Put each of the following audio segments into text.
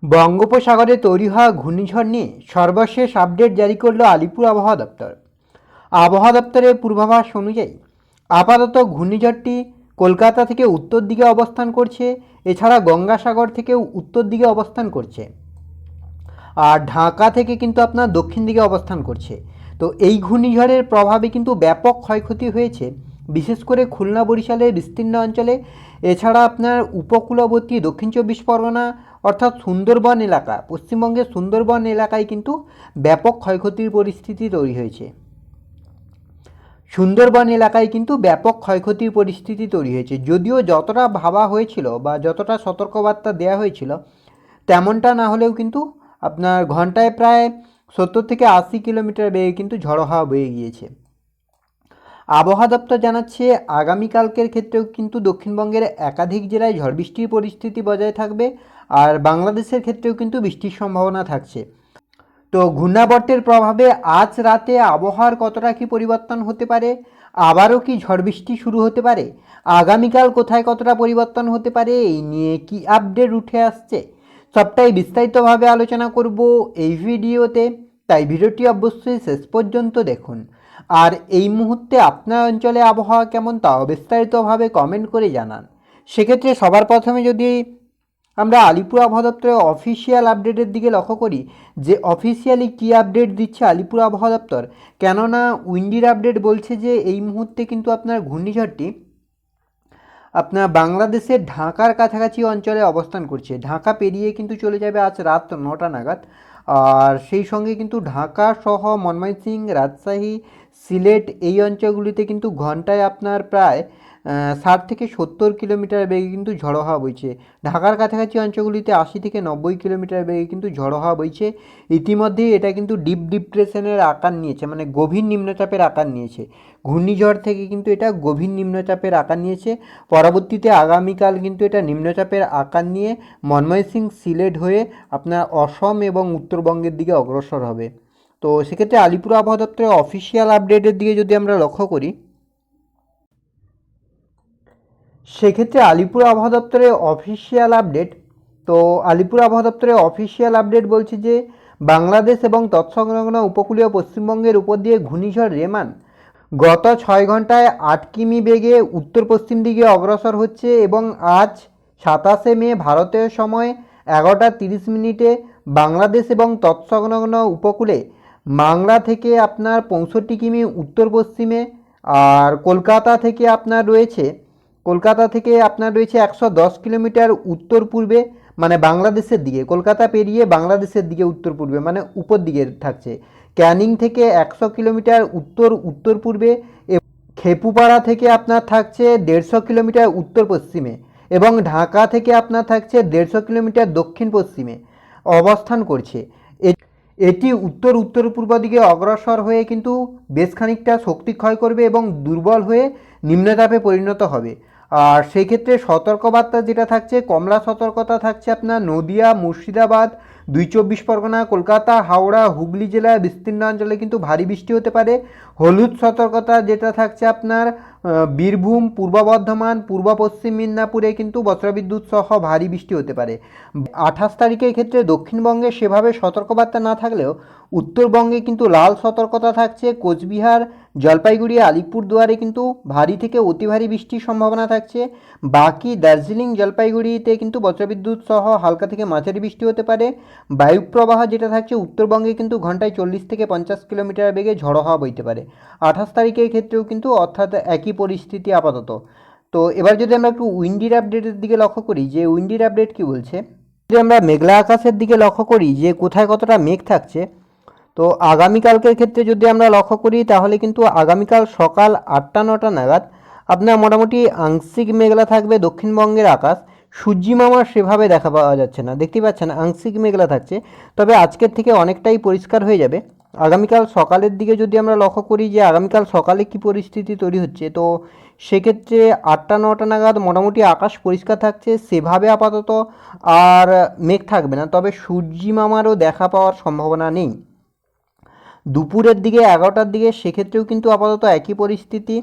বঙ্গোপসাগরে তৈরি হওয়া ঘূর্ণিঝড় নিয়ে সর্বশেষ আপডেট জারি করল আলিপুর আবহাওয়া দপ্তর। আবহাওয়া দপ্তরের পূর্বাভাস অনুযায়ী আপাতত ঘূর্ণিঝড়টি কলকাতা থেকে উত্তর দিকে অবস্থান করছে, এছাড়া গঙ্গাসাগর থেকেও উত্তর দিকে অবস্থান করছে, আর ঢাকা থেকে কিন্তু আপনার দক্ষিণ দিকে অবস্থান করছে। তো এই ঘূর্ণিঝড়ের প্রভাবে কিন্তু ব্যাপক ক্ষয়ক্ষতি হয়েছে, বিশেষ করে খুলনা বরিশালের বিস্তীর্ণ অঞ্চলে। এছাড়া আপনার উপকূলবর্তী দক্ষিণ চব্বিশ পরগনা অর্থাৎ সুন্দরবন এলাকা, পশ্চিমবঙ্গের সুন্দরবন এলাকায় কিন্তু ব্যাপক ক্ষয়ক্ষতির পরিস্থিতি তৈরি হয়েছে। সুন্দরবন এলাকায় কিন্তু ব্যাপক ক্ষয়ক্ষতির পরিস্থিতি তৈরি হয়েছে। যদিও যতটা ভাবা হয়েছিল বা যতটা সতর্কবার্তা দেওয়া হয়েছিল তেমনটা না হলেও কিন্তু আপনার ঘন্টায় প্রায় 70 থেকে 80 কিলোমিটার বেগে কিন্তু ঝড়ো হাওয়া বয়ে গিয়েছে। আবহাওয়া দপ্তর জানাচ্ছে আগামীকালকের ক্ষেত্রেও কিন্তু দক্ষিণবঙ্গের একাধিক জেলায় ঝড় বৃষ্টির পরিস্থিতি বজায় থাকবে, আর বাংলাদেশের ক্ষেত্রেও কিন্তু বৃষ্টির সম্ভাবনা থাকছে। তো ঘূর্ণাবর্তের প্রভাবে আজ রাতে আবহাওয়ার কতটা কী পরিবর্তন হতে পারে, আবারও কি ঝড় বৃষ্টি শুরু হতে পারে, আগামীকাল কোথায় কতটা পরিবর্তন হতে পারে, এই নিয়ে কি আপডেট উঠে আসছে, সবটাই বিস্তারিতভাবে আলোচনা করব এই ভিডিওতে। তাই ভিডিওটি অবশ্যই শেষ পর্যন্ত দেখুন। আর এই মুহূর্তে আপনার অঞ্চলে আবহাওয়া কেমন তাও বিস্তারিতভাবে কমেন্ট করে জানান। সেক্ষেত্রে সবার প্রথমে যদি আমরা আলিপুর আবহাওয়া দপ্তরের অফিসিয়াল আপডেটের দিকে লক্ষ্য করি যে অফিসিয়ালি কী আপডেট দিচ্ছে আলিপুর আবহাওয়া দপ্তর, কেননা উইন্ডির আপডেট বলছে যে এই মুহূর্তে কিন্তু আপনার ঘূর্ণিঝড়টি আপনার বাংলাদেশের ঢাকার কাছাকাছি অঞ্চলে অবস্থান করছে। ঢাকা পেরিয়ে কিন্তু চলে যাবে আজ রাত 9টা নাগাদ। আর সেই সঙ্গে কিন্তু ঢাকা সহ ময়মনসিংহ, রাজশাহী, সিলেট এই অঞ্চলগুলিতে কিন্তু ঘন্টায় আপনার প্রায় 60 থেকে 70 কিলোমিটার বেগে কিন্তু ঝড়ো হাওয়া বইছে। ঢাকার কাছাকাছি অঞ্চলগুলিতে 80 থেকে 90 কিলোমিটার বেগে কিন্তু ঝড়ো হাওয়া বইছে। ইতিমধ্যেই এটা কিন্তু ডিপ ডিপ্রেশনের আকার নিয়েছে, মানে গভীর নিম্নচাপের আকার নিয়েছে। ঘূর্ণিঝড় থেকে কিন্তু এটা গভীর নিম্নচাপের আকার নিয়েছে। পরবর্তীতে আগামীকাল কিন্তু এটা নিম্নচাপের আকার নিয়ে ময়মনসিংহ, সিলেট হয়ে আপনার অসম এবং উত্তরবঙ্গের দিকে অগ্রসর হবে। তো সেক্ষেত্রে আলিপুর আবহাওয়া দপ্তরের অফিসিয়াল আপডেটের দিকে যদি আমরা লক্ষ্য করি, সেক্ষেত্রে আলিপুর আবহাওয়া দপ্তরের অফিসিয়াল আপডেট, তো আলিপুর আবহাওয়া দপ্তরের অফিসিয়াল আপডেট বলছে যে বাংলাদেশ এবং তৎসংলগ্ন উপকূলীয় পশ্চিমবঙ্গের উপর দিয়ে ঘূর্ণিঝড় রেমান গত 6 ঘন্টায় 8 কিমি বেগে উত্তর পশ্চিম দিকে অগ্রসর হচ্ছে এবং আজ 27শে মে ভারতীয় সময় 11টা 30 মিনিটে বাংলাদেশ এবং তৎসংলগ্ন উপকূলে মাংলা থেকে আপনার 65 কিমি উত্তর পশ্চিমে, আর কলকাতা থেকে আপনার রয়েছে 110 কিলোমিটার উত্তর পূর্বে, মানে বাংলাদেশের দিকে, কলকাতা পেরিয়ে বাংলাদেশের দিকে উত্তর পূর্বে মানে উপর দিকে থাকছে। ক্যানিং থেকে 100 কিলোমিটার উত্তর পূর্বে, খেপুপাড়া থেকে আপনার থাকছে 150 কিলোমিটার উত্তর পশ্চিমে, এবং ঢাকা থেকে আপনার থাকছে 150 কিলোমিটার দক্ষিণ পশ্চিমে অবস্থান করছে। এটি উত্তর পূর্ব দিকে অগ্রসর হয়ে কিন্তু বেশ খানিকটা শক্তি ক্ষয় করবে এবং দুর্বল হয়ে নিম্নচাপে পরিণত হবে। আর সেই ক্ষেত্রে সতর্কবার্তা যেটা থাকছে, কমলা সতর্কতা থাকছে আপনার নদিয়া, মুর্শিদাবাদ, 2 চব্বিশ পরগনা, কলকাতা, হাওড়া, হুগলি জেলার বিস্তীর্ণ অঞ্চলে কিন্তু ভারী বৃষ্টি হতে পারে। হলুদ সতর্কতা যেটা থাকছে আপনার বীরভূম, পূর্ব বর্ধমান, পূর্ব পশ্চিম মেদিনীপুরে কিন্তু বজ্রবিদ্যুৎ সহ ভারী বৃষ্টি হতে পারে। 28 তারিখের ক্ষেত্রে দক্ষিণবঙ্গে সেভাবে সতর্কবার্তা না থাকলেও উত্তরবঙ্গে কিন্তু লাল সতর্কতা থাকছে। কোচবিহার, জলপাইগুড়ি, আলিপুরদুয়ারে কিন্তু ভারী থেকে অতি ভারী বৃষ্টির সম্ভাবনা থাকছে। বাকি দার্জিলিং, জলপাইগুড়িতে কিন্তু বজ্রবিদ্যুৎ সহ হালকা থেকে মাঝারি বৃষ্টি হতে পারে। বায়ুপ্রবাহ যেটা থাকছে উত্তরবঙ্গে কিন্তু ঘন্টায় 40 থেকে 50 কিলোমিটার বেগে ঝড়ো হাওয়া বইতে পারে। 28 তারিখের ক্ষেত্রেও কিন্তু অর্থাৎ একই পরিস্থিতি আপাতত। তো এবার যদি আমরা একটু উইন্ডির আপডেটের দিকে লক্ষ্য করি যে উইন্ডির আপডেট কী বলছে, যদি আমরা মেঘলা আকাশের দিকে লক্ষ্য করি যে কোথায় কতটা মেঘ থাকছে, তো আগামীকালকের ক্ষেত্রে যদি আমরা লক্ষ্য করি তাহলে কিন্তু আগামীকাল সকাল 8টা 9টা নাগাদ আপনার মোটামুটি আংশিক মেঘলা থাকবে দক্ষিণবঙ্গের আকাশ। সূর্যিমামা সেভাবে দেখা পাওয়া যাচ্ছে না, দেখতেই পাচ্ছেন আংশিক মেঘলা থাকছে, তবে আজকের থেকে অনেকটাই পরিষ্কার হয়ে যাবে। আগামীকাল সকালের দিকে যদি আমরা লক্ষ্য করি যে আগামীকাল সকালে কি পরিস্থিতি তৈরি হচ্ছে, তো সেক্ষেত্রে 8টা 9টা নাগাদ মোটামুটি আকাশ পরিষ্কার থাকছে, সেভাবে আপাতত আর মেঘ থাকবে না, তবে সূর্যিমামারও দেখা পাওয়ার সম্ভাবনা নেই। দুপুরের দিকে 11টার দিকে সেক্ষেত্রেও কিন্তু আপাতত একই পরিস্থিতি,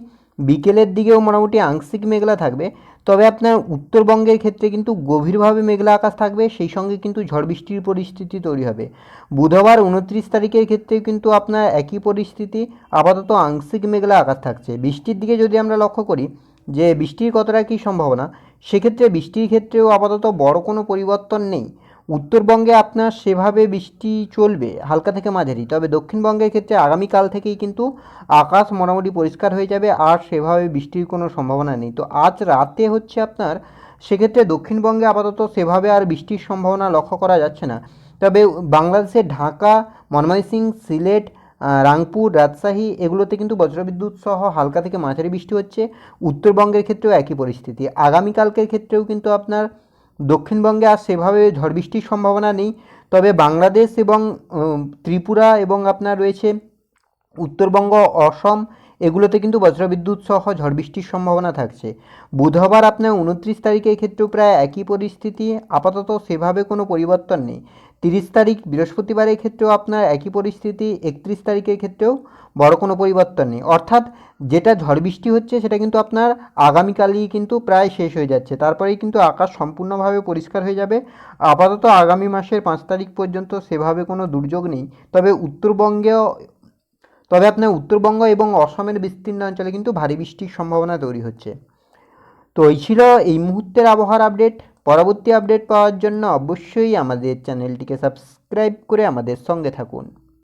বিকেলের দিকেও মোটামুটি আংশিক মেঘলা থাকবে। তবে আপনার উত্তরবঙ্গের ক্ষেত্রে কিন্তু গভীরভাবে মেঘলা আকাশ থাকবে, সেই সঙ্গে কিন্তু ঝড় বৃষ্টির পরিস্থিতি তৈরি হবে। বুধবার 29 তারিখের ক্ষেত্রে কিন্তু আপনার একই পরিস্থিতি, আপাতত আংশিক মেঘলা আকাশ থাকছে। বৃষ্টির দিকে যদি আমরা লক্ষ্য করি যে বৃষ্টির কতটা কী সম্ভাবনা, সেক্ষেত্রে বৃষ্টির ক্ষেত্রেও আপাতত বড় কোনো পরিবর্তন নেই। উত্তরবঙ্গে আপনার সেভাবে বৃষ্টি চলবে হালকা থেকে মাঝারি, তবে দক্ষিণবঙ্গের ক্ষেত্রে আগামীকাল থেকেই কিন্তু আকাশ মোটামুটি পরিষ্কার হয়ে যাবে, আর সেভাবে বৃষ্টির কোনো সম্ভাবনা নেই। তো আজ রাতে হচ্ছে আপনার সেক্ষেত্রে দক্ষিণবঙ্গে আপাতত সেভাবে আর বৃষ্টির সম্ভাবনা লক্ষ্য করা যাচ্ছে না। তবে বাংলাদেশের ঢাকা, ময়মনসিংহ, সিলেট, রাংপুর, রাজশাহী এগুলোতে কিন্তু বজ্রবিদ্যুৎ সহ হালকা থেকে মাঝারি বৃষ্টি হচ্ছে। উত্তরবঙ্গের ক্ষেত্রেও একই পরিস্থিতি। আগামীকালকের ক্ষেত্রেও কিন্তু আপনার দক্ষিণবঙ্গে আর সেভাবে ঝড় বৃষ্টির সম্ভাবনা নেই। তবে বাংলাদেশ এবং ত্রিপুরা এবং আপনার রয়েছে উত্তরবঙ্গ, অসম এগুলোতে কিন্তু বজ্রবিদ্যুৎ সহ ঝড় বৃষ্টির সম্ভাবনা থাকছে। বুধবার আপনার 29 তারিখের ক্ষেত্রেও প্রায় একই পরিস্থিতি, আপাতত সেভাবে কোনো পরিবর্তন নেই। 30 তারিখ বৃহস্পতিবারের ক্ষেত্রেও আপনার একই পরিস্থিতি, 31 তারিখের ক্ষেত্রেও বড় কোনো পরিবর্তন নেই। অর্থাৎ যেটা ঝড় বৃষ্টি হচ্ছে সেটা কিন্তু আপনার আগামীকালই কিন্তু প্রায় শেষ হয়ে যাচ্ছে, তারপরেই কিন্তু আকাশ সম্পূর্ণভাবে পরিষ্কার হয়ে যাবে। আপাতত আগামী মাসের 5 তারিখ পর্যন্ত সেভাবে কোনো দুর্যোগ নেই। তবে আপনার উত্তরবঙ্গ এবং অসমের বিস্তীর্ণ অঞ্চলে কিন্তু ভারী বৃষ্টির সম্ভাবনা তৈরি হচ্ছে। তো এই ছিল এই মুহূর্তের আবহাওয়ার আপডেট। পরবর্তী আপডেট পাওয়ার জন্য অবশ্যই আমাদের চ্যানেলটিকে সাবস্ক্রাইব করে আমাদের সঙ্গে থাকুন।